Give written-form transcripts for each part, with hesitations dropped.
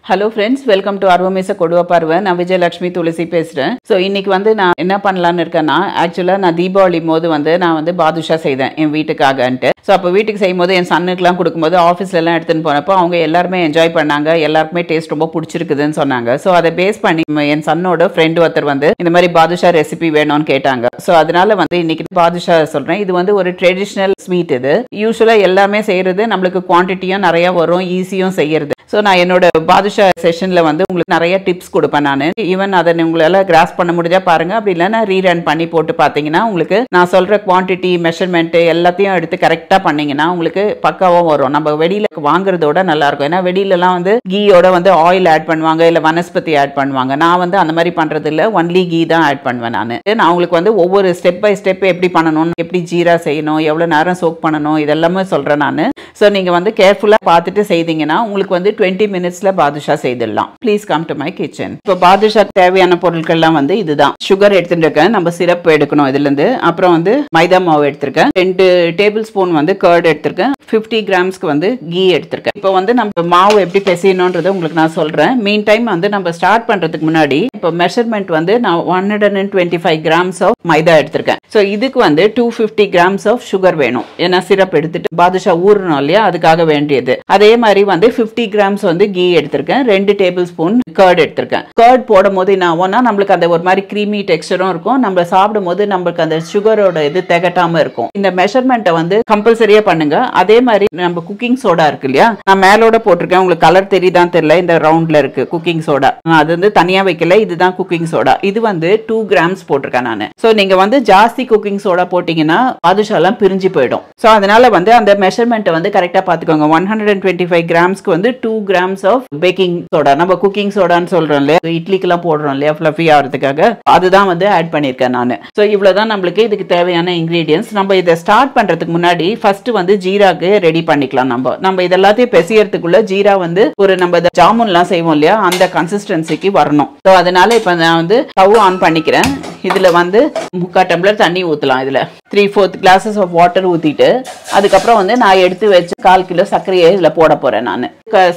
Hello friends, welcome to Arvamesa Kodua Parva. நான் விஜயலட்சுமி துளசி பேசுறேன். So இன்னைக்கு வந்து நான் என்ன பண்ணலாம்னு இருக்கேன்னா actually நான் தீபாவளி போது வந்து நான் வந்து பாதுஷா செய்தேன் என் வீட்டுக்காகன்ட்டு. So அப்ப வீட்டுக்கு செய்யும்போது என் சன்னுக்குலாம் கொடுக்கும்போது ஆபீஸ்ல எல்லாம் எடுத்துட்டு போனப்போ அவங்க எல்லாரும் என்ஜாய் பண்ணாங்க. எல்லாருக்குமே டேஸ்ட் ரொம்ப பிடிச்சிருக்குதுன்னு சொன்னாங்க. So அதை பேஸ் பண்ணி என் சன்னோட ஃப்ரெண்ட் ஒருத்தர் வந்து இந்த மாதிரி பாதுஷா ரெசிபி வேணும்னு கேட்டாங்க. So அதனால வந்து இன்னைக்கு பாதுஷா சொல்றேன். இது வந்து ஒரு ட்ரெடிஷனல் ஸ்வீட் இது. யூசுவலா எல்லாமே செய்யறது நம்மளுக்கு குவான்டிட்டியும் நிறைய வரும், ஈஸியும் செய்யறது. ஸோ நான் என்னோட பாதுஷா செஷனில் வந்து உங்களுக்கு நிறைய டிப்ஸ் கொடுப்பேன் நான். ஈவன் அதை உங்களால் கிராஸ் பண்ண முடிஞ்சா பாருங்க, அப்படி இல்லைன்னா ரீரன் பண்ணி போட்டு பார்த்தீங்கன்னா உங்களுக்கு நான் சொல்கிற குவான்டிட்டி மெஷர்மெண்ட்டு எல்லாத்தையும் எடுத்து கரெக்டாக பண்ணிங்கன்னா உங்களுக்கு பக்காவாக வரும். நம்ம வெளியில் வாங்குறதோட நல்லாயிருக்கும். ஏன்னா வெளியிலலாம் வந்து கீயோட வந்து ஆயில் ஆட் பண்ணுவாங்க, இல்லை வனஸ்பதி ஆட் பண்ணுவாங்க. நான் வந்து அந்த மாதிரி பண்ணுறது இல்லை, ஒன்லி கீ தான் ஆட் பண்ணுவேன் நான் உங்களுக்கு வந்து ஒவ்வொரு ஸ்டெப் பை ஸ்டெப் எப்படி பண்ணணும், எப்படி ஜீரா செய்யணும், எவ்வளோ நேரம் சோக் பண்ணணும், இதெல்லாமே சொல்கிறேன் நான். ஸோ நீங்கள் வந்து கேர்ஃபுல்லாக பார்த்துட்டு செய்தீங்கன்னா உங்களுக்கு வந்து 20 minutesல பாதுஷா செய்திடலாம். Please come to my kitchen. இப்போ பாதுஷா தேவையான பொருட்கள்லாம் வந்து இதுதான். சுகர் எடுத்துருக்கேன், நம்ம சிரப் எடுக்கணும் இதுலேருந்து. அப்புறம் வந்து மைதா மாவு எடுத்திருக்கேன், 2 டேபிள் ஸ்பூன் வந்து கர்ட் எடுத்திருக்கேன், 50 கிராம்ஸ்க்கு வந்து கீ எடுத்திருக்கேன். இப்போ வந்து நம்ம மாவு எப்படி பிசையணுன்றது உங்களுக்கு நான் சொல்கிறேன். மீன் டைம் வந்து நம்ம ஸ்டார்ட் பண்ணுறதுக்கு முன்னாடி இப்போ மெஷர்மெண்ட் வந்து நான் 125 கிராம்ஸ் ஆஃப் மைதா எடுத்திருக்கேன். ஸோ இதுக்கு வந்து 250 கிராம்ஸ் ஆஃப் சுகர் வேணும். ஏன்னா சிரப் எடுத்துட்டு பாதுஷா ஊறணும் இல்லையா, அதுக்காக வேண்டியது. அதே மாதிரி வந்து 50 கிராம்ஸ் வந்து கீ எடுத்திருக்கேன், 2 டேபிள் ஸ்பூன் கர்ட் எடுத்திருக்கேன். கர்ட் போடும் போது என்ன ஆகும்னா நம்மளுக்கு அந்த ஒரு மாதிரி கிரீமி டெக்ஸ்டரும் இருக்கும், நம்ம சாப்பிடும் போது நம்மளுக்கு அந்த சுகரோட இது திகட்டாம இருக்கும். இந்த மெஷர்மெண்ட்டை வந்து கம்பல்சரியா பண்ணுங்க. அதே மாதிரி நம்ம குக்கிங் சோடா இருக்கு இல்லையா, நான் மேலோட போட்டிருக்கேன், உங்களுக்கு கலர் தெரியுதான் தெரியல, இந்த ரவுண்ட்ல இருக்கு குக்கிங் சோடா. அது வந்து தனியா வைக்கல, இதுதான் குக்கிங் சோடா. இது வந்து 2 கிராம்ஸ் போட்டிருக்கேன் நான். ஸோ நீங்க வந்து ஜாஸ்தி குக்கிங் சோடா போட்டீங்கன்னா பாதுஷாலாம் பிரிஞ்சு போயிடும். ஸோ அதனால வந்து அந்த மெஷர்மெண்ட்டை வந்து கரெக்டா பாத்துக்கோங்க. 125 கிராம்ஸ்க்கு வந்து 2 கிராம்ஸ் ஆஃப் பேக்கிங் சோடா, நம்ம குக்கிங் சோடான்னு சொல்றோம் இல்லையா, இட்லிக்கெல்லாம் போடுறோம் இல்லையா ஃப்ளஃபி ஆகிறதுக்காக, அதுதான் வந்து ஆட் பண்ணியிருக்கேன் நான். ஸோ இவ்வளவுதான் நம்மளுக்கு இதுக்கு தேவையான இன்கிரீடியன்ஸ். நம்ம இதை ஸ்டார்ட் பண்றதுக்கு முன்னாடி ஃபர்ஸ்ட் வந்து ஜீராக்கு ரெடி பண்ணிக்கலாம். நம்ம இதெல்லாத்தையும் பெசியறதுக்குள்ள ஜீரா வந்து ஒரு நம்ம ஜாமுன்லாம் செய்வோம் இல்லையா, அந்த கன்சிஸ்டன்சிக்கு வரணும். ஸோ அதனால இப்போ நான் வந்து ஸ்டவ் ஆன் பண்ணிக்கிறேன். இதுல வந்து 3/4 டம்ளர் தண்ணி ஊற்றலாம். இதுல 3/4 கிளாஸஸ் ஆஃப் வாட்டர் ஊற்றிட்டு அதுக்கப்புறம் வந்து நான் எடுத்து வச்சு 1/4 கிலோ சர்க்கரையை இதில் போட போறேன் நான்.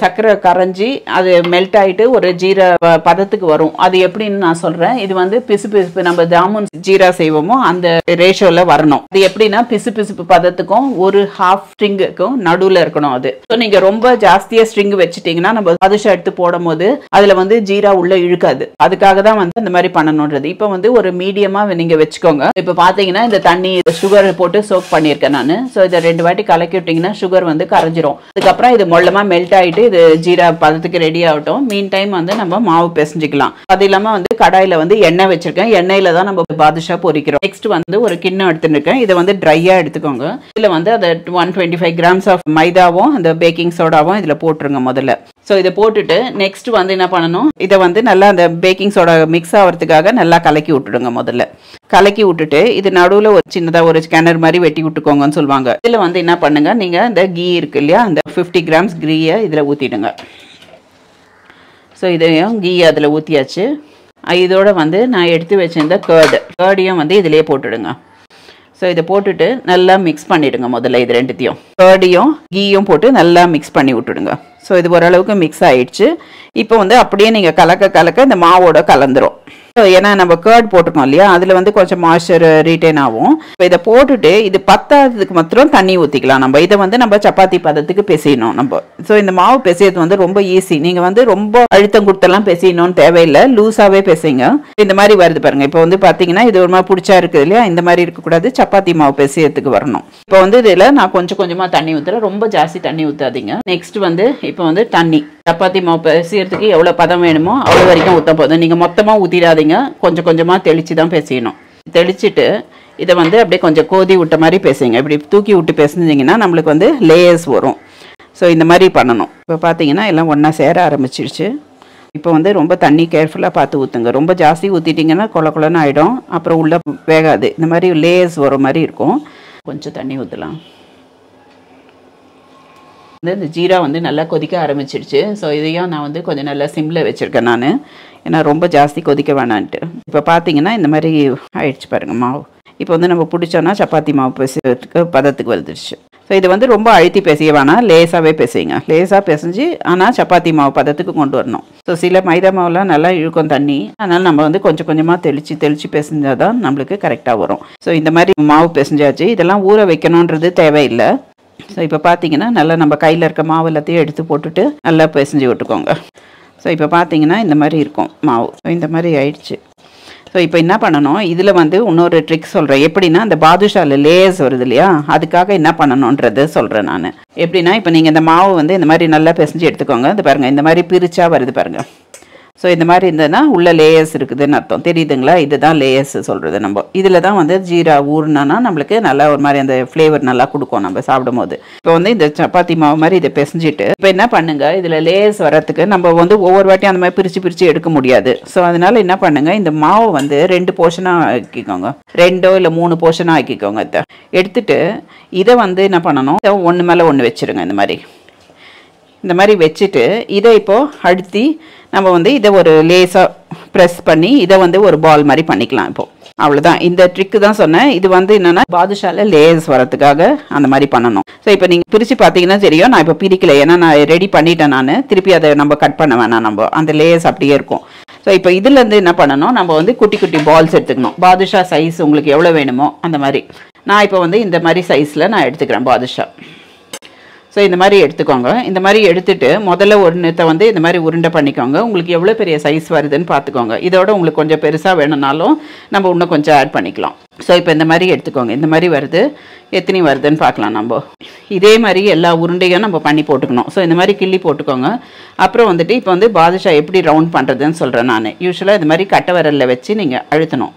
சர்க்கரை கரைஞ்சி அது மெல்ட் ஆகிட்டு ஒரு ஜீரா பதத்துக்கு வரும். அது எப்படின்னு நான் சொல்றேன். இது வந்து பிசு பிசுப்பு நம்ம ஜாமுன் ஜீரா செய்வோமோ அந்த ரேஷியோல வரணும். அது எப்படின்னா பிசு பிசுப்பு பதத்துக்கும் ஒரு ஹாஃப் ஸ்ட்ரிங்குக்கும் நடுவில் இருக்கணும் அது. ஸோ நீங்க ரொம்ப ஜாஸ்தியா ஸ்ட்ரிங் வச்சுட்டீங்கன்னா நம்ம பாதுஷா எடுத்து போடும் போது அதுல வந்து ஜீரா உள்ள இழுக்காது. அதுக்காக தான் வந்து இந்த மாதிரி பண்ணணுன்றது. இப்போ வந்து ஒரு மீடியமா நீங்க வச்சுக்கோங்க. இப்போ பாத்தீங்கன்னா இந்த தண்ணி சுகர் போட்டு சோக் பண்ணியிருக்கேன் நான். ஸோ இதை 2 வாட்டி கலக்கி விட்டீங்கன்னா சுகர் வந்து கரைஞ்சிரும். அதுக்கப்புறம் இது மொல்லமா மெல்ட் ஆகிட்டு இது ஜீரா பதத்துக்கு ரெடி ஆகட்டும். மீன் டைம் வந்து நம்ம மாவு பிசைஞ்சிக்கலாம். அது இல்லாம வந்து கடாயில வந்து எண்ணெய் வச்சிருக்கேன், எண்ணெயில தான் நம்ம பாதுஷா பொரிக்கிறோம். நெக்ஸ்ட் வந்து ஒரு கிண்ணம் எடுத்துருக்கேன், இதை வந்து ட்ரையா எடுத்துக்கோங்க. இதுல வந்து அதை 125 கிராம்ஸ் ஆஃப் மைதாவும் அந்த பேக்கிங் சோடாவும் இதுல போட்டுருங்க முதல்ல. ஸோ இதை போட்டுட்டு நெக்ஸ்ட் வந்து என்ன பண்ணணும், இதை வந்து நல்லா அந்த பேக்கிங் சோடா மிக்ஸ் ஆகிறதுக்காக நல்லா கலக்கி விட்டுடுங்க. முதல்ல கலக்கி விட்டுட்டு இது நடுவில் ஒரு சின்னதாக ஒரு ஸ்கேனர் மாதிரி வெட்டி விட்டுக்கோங்கன்னு சொல்லுவாங்க. இதில் வந்து என்ன பண்ணுங்க, நீங்கள் இந்த கீ இருக்கு இல்லையா, அந்த 50 கிராம்ஸ் கீயை இதில் ஊற்றிடுங்க. ஸோ இதையும் கீ அதில் ஊற்றியாச்சு. இதோட வந்து நான் எடுத்து வச்சிருந்த கேர்டையும் வந்து இதிலே போட்டுடுங்க. ஸோ இதை போட்டுட்டு நல்லா மிக்ஸ் பண்ணிடுங்க. முதல்ல இது ரெண்டுத்தையும் கர்டையும் கீயும் போட்டு நல்லா மிக்ஸ் பண்ணி விட்டுடுங்க. ஸோ இது ஓரளவுக்கு மிக்ஸ் ஆயிடுச்சு. இப்போ வந்து அப்படியே நீங்கள் கலக்க இந்த மாவோட கலந்துரும். ஏன்னா நம்ம கர்ட் போட்டுக்கோம் இல்லையா, அதுல வந்து கொஞ்சம் மாய்ஸ்சர் ரீட்டைன் ஆகும். இப்போ இதை போட்டுட்டு இது பத்தாததுக்கு மாத்திரம் தண்ணி ஊற்றிக்கலாம். நம்ம இதை வந்து நம்ம சப்பாத்தி பதத்துக்கு பிசையணும் நம்ம. ஸோ இந்த மாவு பிசையது வந்து ரொம்ப ஈஸி. நீங்க வந்து ரொம்ப அழுத்தம் கொடுத்தெல்லாம் பிசையணும்னு தேவையில்லை, லூஸாவே பிசைங்க. இந்த மாதிரி வருது பாருங்க. இப்போ வந்து பாத்தீங்கன்னா இது ஒரு மாதிரி பிடிச்சா இருக்குது இல்லையா, இந்த மாதிரி இருக்கக்கூடாது, சப்பாத்தி மாவு பிசையத்துக்கு வரணும். இப்போ வந்து இதில் நான் கொஞ்சமா தண்ணி ஊற்றுறேன், ரொம்ப ஜாஸ்தி தண்ணி ஊற்றாதீங்க. நெக்ஸ்ட் வந்து இப்போ வந்து தண்ணி சப்பாத்தி மாவு பிசையறதுக்கு எவ்வளோ பதம் வேணுமோ அவ்வளோ வரைக்கும் ஊற்ற போதும். நீங்கள் மொத்தமாக ஊற்றிடாதீங்க, கொஞ்சமாக தெளித்து தான் பிசையணும். தெளிச்சுட்டு இதை வந்து அப்படியே கொஞ்சம் கோதி விட்ட மாதிரி பிசைங்க. இப்படி தூக்கி விட்டு பிசைஞ்சிங்கன்னா நம்மளுக்கு வந்து லேயர்ஸ் வரும். ஸோ இந்த மாதிரி பண்ணணும். இப்போ பார்த்தீங்கன்னா எல்லாம் ஒன்றா சேர ஆரம்பிச்சிருச்சு. இப்போ வந்து ரொம்ப தண்ணி கேர்ஃபுல்லாக பார்த்து ஊற்றுங்க. ரொம்ப ஜாஸ்தி ஊற்றிட்டிங்கன்னா கொலன்னு ஆகிடும், அப்புறம் உள்ளே வேகாது. இந்த மாதிரி லேயர்ஸ் வர மாதிரி இருக்கும். கொஞ்சம் தண்ணி ஊற்றலாம். இந்த ஜீரா வந்து நல்லா கொதிக்க ஆரம்பிச்சிடுச்சு. ஸோ இதையும் நான் வந்து கொஞ்சம் நல்லா சிம்மில் வச்சுருக்கேன் நான், ஏன்னா ரொம்ப ஜாஸ்தி கொதிக்க வேணான்ட்டு. இப்போ பார்த்தீங்கன்னா இந்த மாதிரி ஆயிடுச்சு பாருங்கள் மாவு. இப்போ வந்து நம்ம பிடிச்சோன்னா சப்பாத்தி மாவு பிசைறதுக்கு பதத்துக்கு வந்துடுச்சு. ஸோ இது வந்து ரொம்ப அழுத்தி பிசைய வேணாம், லேசாகவே பிசைங்க. லேசாக பிசைஞ்சு ஆனால் சப்பாத்தி மாவு பதத்துக்கு கொண்டு வரணும். ஸோ சில மைதா மாவுலாம் நல்லா இழுக்கும் தண்ணி, அதனால் நம்ம வந்து கொஞ்சம் கொஞ்சமாக தெளித்து பிசைஞ்சால் தான் நம்மளுக்கு கரெக்டாக வரும். ஸோ இந்த மாதிரி மாவு பிசைஞ்சாச்சு. இதெல்லாம் ஊற வைக்கணுன்றது தேவையில்லை. ஸோ இப்போ பார்த்தீங்கன்னா நல்லா நம்ம கையில் இருக்க மாவு எல்லாத்தையும் எடுத்து போட்டுட்டு நல்லா பிசைஞ்சு விட்டுக்கோங்க. ஸோ இப்போ பார்த்தீங்கன்னா இந்த மாதிரி இருக்கும் மாவு. ஸோ இந்த மாதிரி ஆயிடுச்சு. ஸோ இப்போ என்ன பண்ணணும், இதில் வந்து இன்னொரு ட்ரிக் சொல்கிறேன். எப்படின்னா அந்த பாதுஷாவில் லேயர்ஸ் வருது இல்லையா, அதுக்காக என்ன பண்ணணுன்றது சொல்கிறேன் நான். எப்படின்னா இப்போ நீங்கள் இந்த மாவு வந்து இந்த மாதிரி நல்லா பிசைஞ்சு எடுத்துக்கோங்க. இது பாருங்கள், இந்த மாதிரி பிரிச்சா வருது பாருங்கள். ஸோ இந்த மாதிரி இருந்ததுன்னா உள்ள லேயர்ஸ் இருக்குதுன்னு அர்த்தம். தெரியுதுங்களா? இதுதான் லேயர்ஸ் சொல்கிறது. நம்ம இதில் தான் வந்து ஜீரா ஊறினா நம்மளுக்கு நல்லா ஒரு மாதிரி அந்த ஃப்ளேவர் நல்லா கொடுக்கும் நம்ம சாப்பிடும் போது. இப்போ வந்து இந்த சப்பாத்தி மாவு மாதிரி இதை பிசைஞ்சிட்டு இப்போ என்ன பண்ணுங்க, இதில் லேயர்ஸ் வரத்துக்கு நம்ம வந்து ஒவ்வொரு வாட்டியும் அந்த மாதிரி பிரித்து எடுக்க முடியாது. ஸோ அதனால என்ன பண்ணுங்க, இந்த மாவு வந்து 2 போர்ஷனாக ஆக்கிக்கோங்க, 2 இல்லை 3 போர்ஷனாக ஆக்கிக்கோங்க. இதை எடுத்துட்டு இதை வந்து என்ன பண்ணணும், ஒன்று மேலே ஒன்று வச்சுருங்க. இந்த மாதிரி வச்சுட்டு இதை இப்போது அழுத்தி நம்ம வந்து இதை ஒரு லேசாக ப்ரெஸ் பண்ணி இதை வந்து ஒரு பால் மாதிரி பண்ணிக்கலாம். இப்போது அவ்வளோதான். இந்த ட்ரிக்கு தான் சொன்னேன். இது வந்து என்னென்னா பாதுஷாவில் லேயர்ஸ் வரதுக்காக அந்த மாதிரி பண்ணணும். ஸோ இப்போ நீங்கள் பிரித்து பார்த்தீங்கன்னா தெரியும், நான் இப்போ பிரிக்கலை, ஏன்னா நான் ரெடி பண்ணிட்டேன். நான் திருப்பி அதை நம்ம கட் பண்ண வேணாம், நம்ம அந்த லேயர்ஸ் அப்படியே இருக்கும். ஸோ இப்போ இதுலேருந்து என்ன பண்ணணும், நம்ம வந்து குட்டி குட்டி பால்ஸ் எடுத்துக்கணும். பாதுஷா சைஸ் உங்களுக்கு எவ்வளோ வேணுமோ அந்த மாதிரி. நான் இப்போ வந்து இந்த மாதிரி சைஸில் நான் எடுத்துக்கிறேன் பாதுஷா. ஸோ இந்த மாதிரி எடுத்துக்கோங்க. இந்த மாதிரி எடுத்துகிட்டு முதல்ல ஒன்றுத்தை வந்து இந்த மாதிரி உருண்டை பண்ணிக்கோங்க. உங்களுக்கு எவ்வளோ பெரிய சைஸ் வருதுன்னு பார்த்துக்கோங்க. இதோட உங்களுக்கு கொஞ்சம் பெருசாக வேணும்னாலும் நம்ம இன்னும் கொஞ்சம் ஆட் பண்ணிக்கலாம். ஸோ இப்போ இந்த மாதிரி எடுத்துக்கோங்க. இந்த மாதிரி வருது, எத்தனை வருதுன்னு பார்க்கலாம். நம்ம இதே மாதிரி எல்லா உருண்டையும் நம்ம பண்ணி போட்டுக்கணும். ஸோ இந்த மாதிரி கிள்ளி போட்டுக்கோங்க. அப்புறம் வந்துட்டு இப்போ வந்து பாதுஷா எப்படி ரவுண்ட் பண்ணுறதுன்னு சொல்கிறேன் நான். யூஸ்வலாக இது மாதிரி கட்டை விரலில் வச்சு நீங்கள் அழுத்தணும்.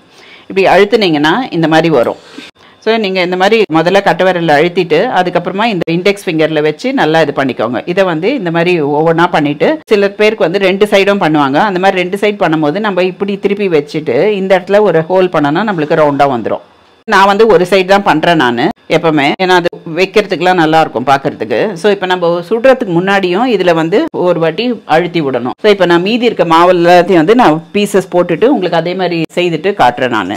இப்படி அழுத்துனீங்கன்னா இந்த மாதிரி வரும். ஸோ நீங்கள் இந்த மாதிரி முதல்ல கட்டை விரலில் அழுத்திட்டு அதுக்கப்புறமா இந்த இண்டெக்ஸ் ஃபிங்கரில் வச்சு நல்லா இது பண்ணிக்கோங்க. இதை வந்து இந்த மாதிரி ஒவ்வொன்றா பண்ணிவிட்டு, சில பேருக்கு வந்து 2 சைடும் பண்ணுவாங்க. அந்த மாதிரி 2 சைட் பண்ணும்போது நம்ம இப்படி திருப்பி வச்சுட்டு இந்த இடத்துல ஒரு ஹோல் பண்ணோன்னா நம்மளுக்கு ரவுண்டாக வந்துடும். நான் வந்து ஒரு சைடு தான் பண்ணுறேன் நான் எப்போவுமே, ஏன்னா அது வைக்கிறதுக்குலாம் நல்லாயிருக்கும் பார்க்குறதுக்கு. ஸோ இப்போ நம்ம சுடுறதுக்கு முன்னாடியும் இதில் வந்து ஒரு வாட்டி அழுத்தி விடணும். ஸோ இப்போ நான் மீதி இருக்க மாவு எல்லாத்தையும் வந்து நான் பீசஸ் போட்டுட்டு உங்களுக்கு அதே மாதிரி செய்துட்டு காட்டுறேன் நான்.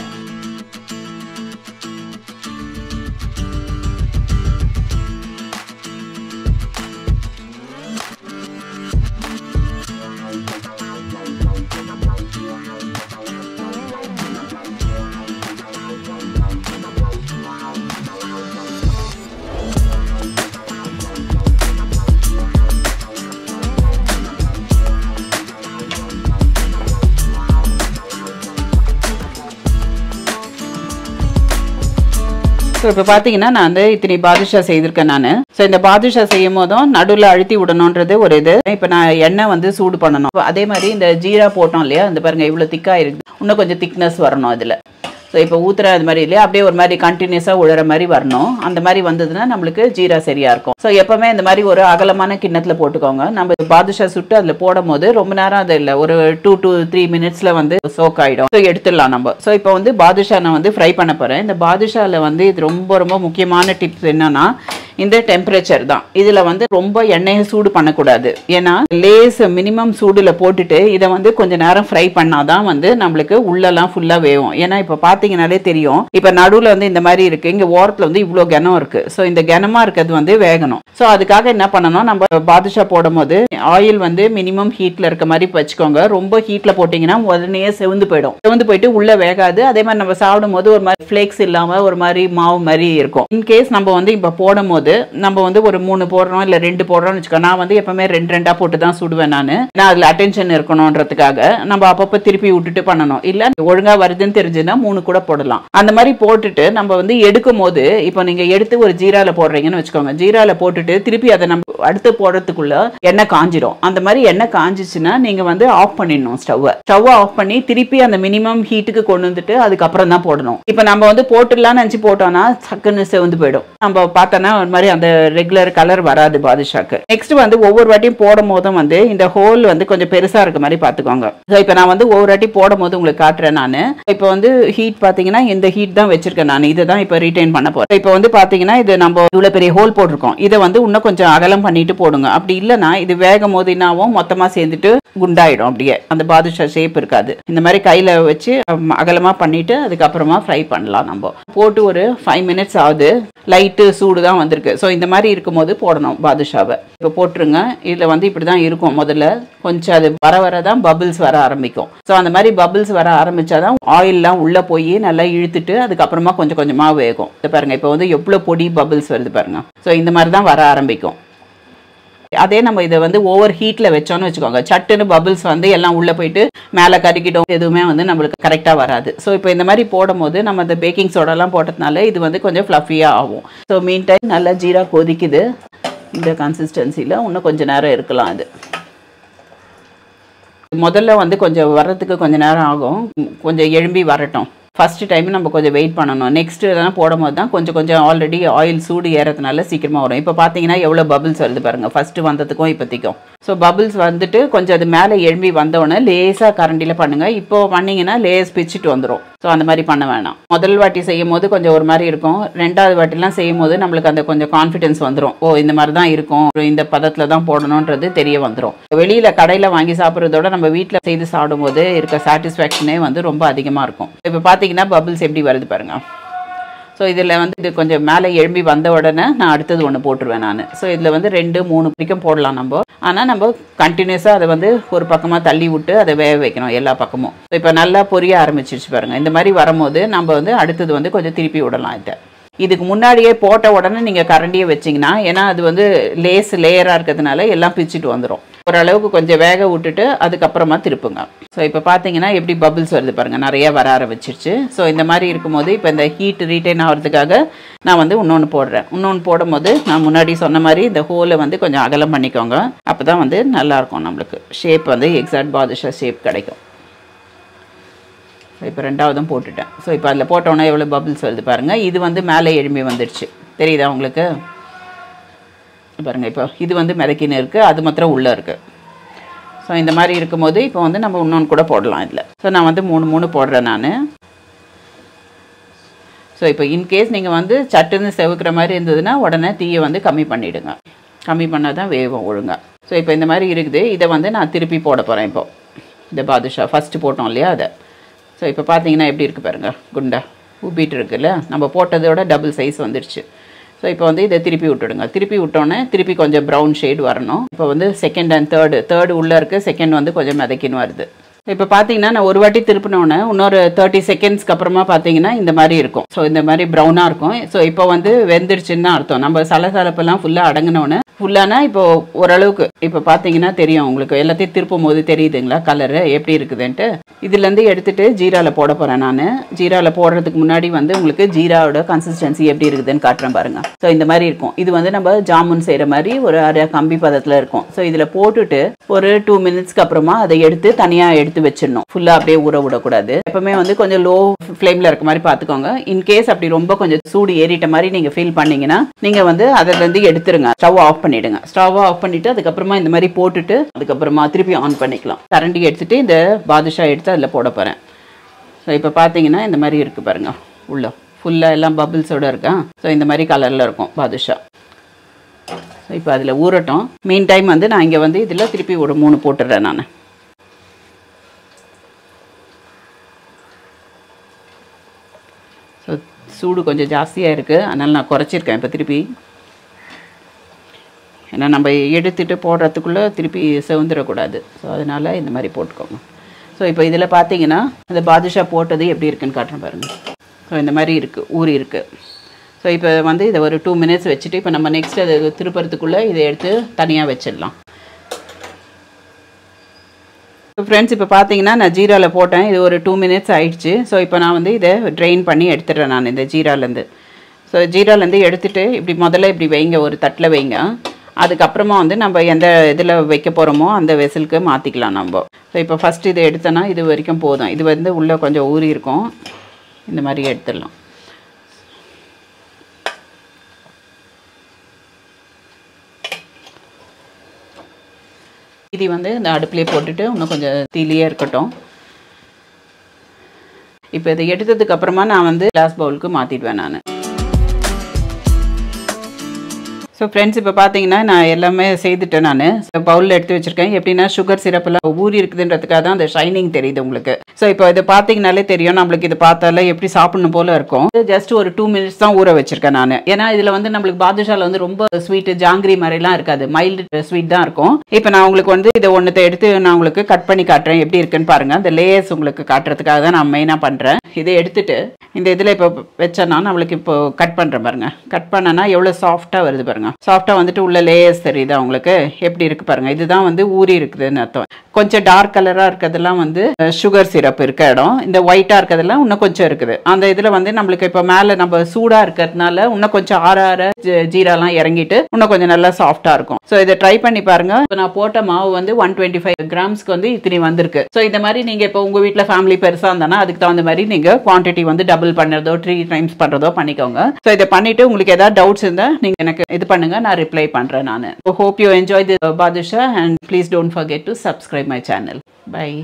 ஸோ இப்போ பார்த்தீங்கன்னா நான் வந்து இத்தனை பாதுஷா செய்திருக்கேன் நான். ஸோ இந்த பாதுஷா செய்யும் போதும் நடுவில் அழுத்தி விடணுன்றது ஒரு இது. இப்போ நான் எண்ணெய் வந்து சூடு பண்ணணும். அதே மாதிரி இந்த ஜீரா போட்டோம் இல்லையா, இந்த பாருங்கள் இவ்வளோ திக்காக இருக்குது, இன்னும் கொஞ்சம் திக்னஸ் வரணும் அதில். ஸோ இப்போ ஊற்றுற அது மாதிரி இல்லையா, அப்படியே ஒரு மாதிரி கண்டினியூஸாக உழற மாதிரி வரணும். அந்த மாதிரி வந்ததுன்னா நம்மளுக்கு ஜீரா சரியாக இருக்கும். ஸோ எப்போவுமே இந்த மாதிரி ஒரு அகலமான கிண்ணத்தில் போட்டுக்கோங்க. நம்ம பாதுஷா சுட்டு அதில் போடும் போது ரொம்ப நேரம் அது இல்லை, ஒரு 2 to 3 மினிட்ஸில் வந்து சோக் ஆகிடும். ஸோ எடுத்துடலாம் நம்ம. ஸோ இப்போ வந்து பாதுஷா நான் வந்து ஃப்ரை பண்ண போகிறேன். இந்த பாதுஷாவில் வந்து இது ரொம்ப ரொம்ப முக்கியமான டிப்ஸ் என்னன்னா இந்த டெம்பரேச்சர் தான். இதில் வந்து ரொம்ப எண்ணெயை சூடு பண்ணக்கூடாது. ஏன்னா லேஸ் மினிமம் சூடில் போட்டுட்டு இதை வந்து கொஞ்சம் நேரம் ஃப்ரை பண்ணாதான் வந்து நம்மளுக்கு உள்ளெல்லாம் ஃபுல்லாக வேகும். ஏன்னா இப்போ பார்த்தீங்கன்னாலே தெரியும், இப்போ நடுவில் வந்து இந்த மாதிரி இருக்குது, இங்கே ஓரத்தில் வந்து இவ்வளோ கனம் இருக்குது. ஸோ இந்த கனமாக இருக்கிறது வந்து வேகணும். ஸோ அதுக்காக என்ன பண்ணணும், நம்ம பாதுஷா போடும் போது ஆயில் வந்து மினிமம் ஹீட்டில் இருக்க மாதிரி வச்சுக்கோங்க. ரொம்ப ஹீட்டில் போட்டிங்கன்னா உடனே செவந்து போயிடும். செவந்து போயிட்டு உள்ளே வேகாது. அதே மாதிரி நம்ம சாப்பிடும் போது ஒரு மாதிரி ஃப்ளேக்ஸ் இல்லாமல் ஒரு மாதிரி மாவு மாதிரி இருக்கும். இன்கேஸ் நம்ம வந்து இப்போ போடும் போது நம்ம வந்து ஒரு 3 போடுறோம் இல்லை 2 போடுறோம்னு வச்சுக்கோ. நான் வந்து எப்பவுமே 2 போட்டு தான் சுடுவேன் நான். ஏன்னா அதில் அட்டென்ஷன் இருக்கணுன்றதுக்காக நம்ம அப்பப்போ திருப்பி விட்டுட்டு பண்ணணும். இல்லை ஒழுங்கா வருதுன்னு தெரிஞ்சுன்னா 3 கூட போடலாம். அந்த மாதிரி போட்டுட்டு நம்ம வந்து எடுக்கும் போது இப்போ நீங்க எடுத்து ஒரு ஜீரால போடுறீங்கன்னு வச்சுக்கோங்க. ஜீரால போட்டுட்டு திருப்பி அதை நம்ம அடுத்து போடுறதுக்குள்ள எண்ணெய் காஞ்சிடும். அந்த மாதிரி எண்ணெய் காஞ்சிச்சுன்னா நீங்க வந்து ஆஃப் பண்ணிடணும். ஸ்டவ் ஆஃப் பண்ணி திருப்பி அந்த மினிமம் ஹீட்டுக்கு கொண்டு வந்துட்டு அதுக்கப்புறம் தான் போடணும். இப்போ நம்ம வந்து போட்டுடலாம்னு நினச்சி போட்டோம்னா சக்குன்னு செவந்து போயிடும். நம்ம பார்த்தோன்னா ஒரு மாதிரி அந்த ரெகுலர் கலர் வராது பாதுஷாக்கு. நெக்ஸ்ட் வந்து ஒவ்வொரு வாட்டியும் போடும் போதும் வந்து இந்த ஹோல் வந்து கொஞ்சம் பெருசா இருக்க மாதிரி பாத்துக்கோங்க. இப்போ நான் வந்து ஒவ்வொரு வாட்டி போடும் போது உங்களுக்கு காட்டுறேன் நான். இப்போ வந்து ஹீட் பாத்தீங்கன்னா இந்த ஹீட் தான் வச்சிருக்கேன் நான். இதை தான் இப்போ ரீடைன் பண்ண போறேன். இப்போ வந்து பாத்தீங்கன்னா இது நம்ம இவ்வளவு பெரிய ஹோல் போட்டிருக்கோம். இதை வந்து இன்னும் கொஞ்சம் அகலம் பண்ணிட்டு போடுங்க. அப்படி இல்லைன்னா இது வேகும் போது என்னாவும் மொத்தமா சேர்ந்துட்டு குண்டாயிடும். அப்படியே அந்த பாதுஷா ஷேப் இருக்காது. இந்த மாதிரி கையில வச்சு அகலமா பண்ணிட்டு அதுக்கப்புறமா ஃப்ரை பண்ணலாம். நம்ம போட்டு ஒரு 5 மினிட்ஸ் ஆகுது. லைட்டு சூடு தான் வந்திருக்கு. இருக்குது. ஸோ இந்த மாதிரி இருக்கும்போது போடணும் பாதுஷாவை. இப்போ போட்டுருங்க. இதில் வந்து இப்படி தான் இருக்கும். முதல்ல கொஞ்சம் அது வர வர தான் பபிள்ஸ் வர ஆரம்பிக்கும். ஸோ அந்த மாதிரி பபிள்ஸ் வர ஆரம்பித்தாதான் ஆயிலெலாம் உள்ளே போய் நல்லா இழுத்துட்டு அதுக்கப்புறமா கொஞ்சம் கொஞ்சமாக வேகும். இது பாருங்கள், இப்போ வந்து எவ்வளோ பொடி பபிள்ஸ் வருது பாருங்கள். ஸோ இந்த மாதிரி தான் வர ஆரம்பிக்கும். அதே நம்ம இதை வந்து ஓவர் ஹீட்டில் வச்சோன்னு வச்சுக்கோங்க, சட்டுன்னு பபிள்ஸ் வந்து எல்லாம் உள்ளே போயிட்டு மேலே கறிக்கிட்டோம், எதுவுமே வந்து நம்மளுக்கு கரெக்டாக வராது. ஸோ இப்போ இந்த மாதிரி போடும் போது நம்ம இந்த பேக்கிங் சோடாலாம் போட்டதுனால இது வந்து கொஞ்சம் ஃப்ளஃபியாக ஆகும். ஸோ மீன் டைம் நல்லா ஜீரா கொதிக்குது. இந்த கன்சிஸ்டன்சியில் இன்னும் கொஞ்சம் நேரம் இருக்கலாம். இது முதல்ல வந்து கொஞ்சம் வர்றதுக்கு கொஞ்சம் நேரம் ஆகும், கொஞ்சம் எழும்பி வரட்டும். ஃபஸ்ட்டு டைம் நம்ம கொஞ்சம் வெயிட் பண்ணணும். நெக்ஸ்ட்டு இதெல்லாம் போடும்போது தான் கொஞ்சம் கொஞ்சம் ஆல்ரெடி ஆயில் சூடு ஏறதுனால சீக்கிரமாக வரும். இப்போ பார்த்தீங்கன்னா எவ்வளோ பபிள்ஸ் வருது பாருங்கள், ஃபஸ்ட்டு வந்ததுக்கும் இப்போதைக்கும். ஸோ பபிள்ஸ் வந்துட்டு கொஞ்சம் அது மேலே எழும்பி வந்தோடனே லேசாக கரண்டியில் பண்ணுங்கள். இப்போ பண்ணிங்கன்னா லேஸ் பிச்சுட்டு வந்துடும். ஸோ அந்த மாதிரி பண்ண வேணாம். முதல் வாட்டி செய்யும் போது கொஞ்சம் ஒரு மாதிரி இருக்கும். ரெண்டாவது வாட்டிலாம் செய்யும் போது நம்மளுக்கு அந்த கொஞ்சம் கான்ஃபிடென்ஸ் வந்துடும். ஓ இந்த மாதிரி தான் இருக்கும், இந்த பதத்தில் தான் போடணுன்றது தெரிய வந்துடும். வெளியில் கடையில் வாங்கி சாப்பிட்றதோட நம்ம வீட்டில் செய்து சாப்பிடும்போது இருக்க சாட்டிஸ்ஃபேக்ஷனே வந்து ரொம்ப அதிகமாக இருக்கும். இப்போ பார்த்தீங்கன்னா பபிள்ஸ் எப்படி வருது பாருங்கள். ஸோ இதில் வந்து இது கொஞ்சம் மேலே எழும்பி வந்த உடனே நான் அடுத்தது ஒன்று போட்டுருவேன் நான். ஸோ இதில் வந்து 2-3 வரைக்கும் போடலாம் நம்ம. ஆனால் நம்ம கண்டினியூஸாக அதை வந்து ஒரு பக்கமாக தள்ளி விட்டு அதை வேக வைக்கணும் எல்லா பக்கமும். ஸோ இப்போ நல்லா பொரிய ஆரம்பிச்சிருச்சு பாருங்கள். இந்த மாதிரி வரும்போது நம்ம வந்து அடுத்தது வந்து கொஞ்சம் திருப்பி விடலாம். இதுக்கு முன்னாடியே போட்ட உடனே நீங்கள் கரண்டியை வச்சிங்கன்னா, ஏன்னா அது வந்து லேயராக இருக்கிறதுனால எல்லாம் பிச்சுட்டு வந்துடும். ஓரளவுக்கு கொஞ்சம் வேக விட்டுட்டு அதுக்கப்புறமா திருப்புங்க. ஸோ இப்போ பார்த்தீங்கன்னா எப்படி பபிள்ஸ் வருது பாருங்கள், நிறைய வர ஆரம்பிச்சிருச்சு. ஸோ இந்த மாதிரி இருக்கும்போது இப்போ இந்த ஹீட் ரீட்டைன் ஆகிறதுக்காக நான் வந்து இன்னொன்று போடுறேன். இன்னொன்று போடும்போது நான் முன்னாடி சொன்ன மாதிரி இந்த ஹோலை வந்து கொஞ்சம் அகலம் பண்ணிக்கோங்க. அப்போ தான் வந்து நல்லாயிருக்கும், நம்மளுக்கு ஷேப் வந்து எக்ஸாக்ட் பாதுஷா ஷேப் கிடைக்கும். இப்போ ரெண்டாவதும் போட்டுட்டேன். ஸோ இப்போ அதில் போட்டோன்னா எவ்வளோ பபிள்ஸ் வருது பாருங்கள். இது வந்து மேலே எழும்பி வந்துடுச்சு, தெரியுதா உங்களுக்கு பாருங்கள். இப்போ இது வந்து மிதக்கின்னு இருக்குது, அது மாத்திரம் உள்ளே இருக்குது. ஸோ இந்த மாதிரி இருக்கும்போது இப்போ வந்து நம்ம இன்னொன்று கூட போடலாம் இதில். ஸோ நான் வந்து 3 போடுறேன் நான். ஸோ இப்போ இன்கேஸ் நீங்கள் வந்து சட்டுன்னு செவுக்கிற மாதிரி இருந்ததுன்னா உடனே தீயை வந்து கம்மி பண்ணிவிடுங்க. கம்மி பண்ணால் தான் வேகும் ஒழுங்காக. ஸோ இப்போ இந்த மாதிரி இருக்குது. இதை வந்து நான் திருப்பி போட போகிறேன். இப்போது இந்த பாதுஷா ஃபஸ்ட்டு போட்டோம் இல்லையா அதை. ஸோ இப்போ பார்த்தீங்கன்னா எப்படி இருக்குது பாருங்கள், குண்டா உப்பிட்டு இருக்குல்ல, நம்ம போட்டதோட டபுள் சைஸ் வந்துடுச்சு. ஸோ இப்போ வந்து இதை திருப்பி விட்டுடுங்க. திருப்பி விட்டோன்னே திருப்பி கொஞ்சம் ப்ரௌன் ஷேட் வரணும். இப்போ வந்து செகண்ட் அண்ட் தேர்டு உள்ளே இருக்குது, செகண்ட் வந்து கொஞ்சம் மிதக்கின்னு வருது. இப்போ பார்த்தீங்கன்னா நான் ஒரு வாட்டி திருப்பினோன்னே இன்னொரு 30 செகண்ட்ஸ்க்கு அப்புறமா பார்த்தீங்கன்னா இந்த மாதிரி இருக்கும். ஸோ இந்த மாதிரி ப்ரௌனாக இருக்கும். ஸோ இப்போ வந்து வெந்துடுச்சுன்னு அர்த்தம். நம்ம சலசலப்பெல்லாம் ஃபுல்லாக அடங்கினோன்னே ஃபுல்லானா இப்போ ஓரளவுக்கு இப்போ பார்த்தீங்கன்னா தெரியும் உங்களுக்கு, எல்லாத்தையும் திருப்பும் போது தெரியுதுங்களா கலரு எப்படி இருக்குதுன்ட்டு. இதுலேருந்து எடுத்துகிட்டு ஜீராவில் போட போகிறேன் நான். ஜீராவில் போடுறதுக்கு முன்னாடி வந்து உங்களுக்கு ஜீராவோட கன்சிஸ்டன்சி எப்படி இருக்குதுன்னு காட்டுறேன் பாருங்கள். ஸோ இந்த மாதிரி இருக்கும். இது வந்து நம்ம ஜாமுன் செய்கிற மாதிரி ஒரு அரை கம்பி பதத்தில் இருக்கும். ஸோ இதில் போட்டுட்டு ஒரு 2 மினிட்ஸ்க்கு அப்புறமா அதை எடுத்து தனியாக எடுத்து வச்சிடணும். ஃபுல்லாக அப்படியே ஊற விடக்கூடாது. எப்பவுமே வந்து கொஞ்சம் லோ ஃப்ளேமில் இருக்க மாதிரி பார்த்துக்கோங்க. இன்கேஸ் அப்படி ரொம்ப கொஞ்சம் சூடு ஏறிட்ட மாதிரி நீங்கள் ஃபீல் பண்ணீங்கன்னா நீங்கள் வந்து அதிலேருந்து எடுத்துருங்க, ஸ்டவ் ஆஃப் பண்ணிவிடுங்க. ஸ்டவ் ஆஃப் பண்ணிவிட்டு அதுக்கப்புறமா இந்த மாதிரி போட்டுட்டு அதுக்கப்புறமா திருப்பி ஆன் பண்ணிக்கலாம். கரண்டி எடுத்துகிட்டு இந்த பாதுஷா எடுத்து அதில் போட போகிறேன். ஸோ இப்போ பார்த்தீங்கன்னா இந்த மாதிரி இருக்குது பாருங்கள், உள்ள ஃபுல்லாக எல்லாம் பபிள்ஸோடு இருக்கா. ஸோ இந்த மாதிரி கலரில் இருக்கும் பாதுஷா. ஸோ இப்போ அதில் ஊறட்டும். மீன் டைம் வந்து நான் இங்கே வந்து இதில் திருப்பி ஒரு 3 போட்டுடுறேன் நான். ஸோ சூடு கொஞ்சம் ஜாஸ்தியாக இருக்குது, அதனால் நான் குறைச்சிருக்கேன் இப்போ திருப்பி. ஏன்னா நம்ம எடுத்துகிட்டு போடுறதுக்குள்ளே திருப்பி செவந்துடக்கூடாது. ஸோ அதனால் இந்த மாதிரி போட்டுக்கோங்க. ஸோ இப்போ இதில் பார்த்தீங்கன்னா இந்த பாதுஷா போட்டது எப்படி இருக்குன்னு காட்டுறேன் பாருங்கள். ஸோ இந்த மாதிரி இருக்குது, ஊறி இருக்குது. ஸோ இப்போ வந்து இதை ஒரு 2 மினிட்ஸ் வச்சுட்டு இப்போ நம்ம நெக்ஸ்ட் அதை திருப்பறதுக்குள்ளே இதை எடுத்து தனியாக வச்சிடலாம். ஃப்ரெண்ட்ஸ் இப்போ பார்த்தீங்கன்னா நான் ஜீராவில் போட்டேன். இது ஒரு 2 மினிட்ஸ் ஆயிடுச்சு. ஸோ இப்போ நான் வந்து இதை ட்ரெயின் பண்ணி எடுத்துடுறேன் நான் இந்த ஜீராலேருந்து. ஸோ ஜீராலேருந்து எடுத்துகிட்டு இப்படி முதல்ல இப்படி வைங்க, ஒரு தட்டில் வைங்க. அதுக்கப்புறமா வந்து நம்ம எந்த இதில் வைக்க போகிறோமோ அந்த வெசலுக்கு மாற்றிக்கலாம் நம்ம. ஸோ இப்போ ஃபஸ்ட்டு இதை எடுத்தோன்னா இது வரைக்கும் போதும். இது வந்து உள்ளே கொஞ்சம் ஊறி இருக்கும், இந்த மாதிரி எடுத்துடலாம். இது வந்து இந்த அடுப்புலேயே போட்டுட்டு இன்னும் கொஞ்சம் தீலியே இருக்கட்டும். இப்போ இதை எடுத்ததுக்கு அப்புறமா நான் வந்து கிளாஸ் பவுலுக்கு மாற்றிடுவேன் நான். ஸோ ஃப்ரெண்ட்ஸ் இப்போ பார்த்தீங்கன்னா நான் எல்லாமே செய்துட்டேன். நான் பவுலில் எடுத்து வச்சிருக்கேன். எப்படின்னா சுகர் சிரப்பெல்லாம் ஊறி இருக்குதுன்றதுக்காக தான் அந்த ஷைனிங் தெரியுது உங்களுக்கு. ஸோ இப்போ இதை பார்த்தீங்கனாலே தெரியும் நம்மளுக்கு இது பார்த்தாலே எப்படி சாப்பிடணும் போல இருக்கும். ஜஸ்ட் ஒரு 2 மினிட்ஸ் தான் ஊற வச்சிருக்கேன் நான். ஏன்னா இதில் வந்து நம்மளுக்கு பாதுஷாவில் வந்து ரொம்ப ஸ்வீட் ஜாங்கிரி மாதிரிலாம் இருக்காது, மைல்டு ஸ்வீட் தான் இருக்கும். இப்போ நான் உங்களுக்கு வந்து இதை ஒன்றத்தை எடுத்து நான் உங்களுக்கு கட் பண்ணி காட்டுறேன் எப்படி இருக்குன்னு பாருங்க. அந்த லேயர்ஸ் உங்களுக்கு காட்டுறதுக்காக தான் நான் மெயினாக பண்ணுறேன். இதை எடுத்துட்டு இந்த இதில் இப்போ வச்சேன்னா நம்மளுக்கு இப்போ கட் பண்ணுறேன் பாருங்க. கட் பண்ணனா எவ்வளோ சாஃப்டாக வருது பாருங்க. சாஃப்டாக வந்துட்டு உள்ள லேயர்ஸ் தெரியுது உங்களுக்கு எப்படி இருக்கு பாருங்க. இதுதான் வந்து ஊறி இருக்குதுன்னு அர்த்தம். கொஞ்சம் டார்க் கலராக இருக்கிறதெல்லாம் வந்து சுகர் சிரப் இருக்க இடம். இந்த ஒயிட்டாக இருக்கிறதெல்லாம் இன்னும் கொஞ்சம் இருக்குது. அந்த இதில் வந்து நம்மளுக்கு இப்போ மேலே நம்ம சூடாக இருக்கிறதுனால இன்னும் கொஞ்சம் ஆற ஜீராலாம் இறங்கிட்டு இன்னும் கொஞ்சம் நல்லா சாஃப்டாக இருக்கும். ஸோ இதை ட்ரை பண்ணி பாருங்க. இப்போ நான் போட்ட மாவு வந்து 125 கிராம்ஸ்க்கு வந்து இத்தனை வந்திருக்கு. ஸோ இந்த மாதிரி நீங்கள் இப்போ உங்கள் வீட்டில் ஃபேமிலி பெருசாக இருந்தானா அதுக்கு தகுந்த மாதிரி நீங்கள் குவான்டிட்டி வந்து டபுள் பண்ணுறதோ 3 டைம்ஸ் பண்ணுறதோ பண்ணிக்கோங்க. ஸோ இதை பண்ணிட்டு உங்களுக்கு ஏதாவது டவுட்ஸ் இருந்தால் நீங்கள் எனக்கு இது பண்ணுங்க, நான் ரிப்ளை பண்ணுறேன் நான். Hope you enjoy the Badusha and please don't forget to subscribe my channel. Bye.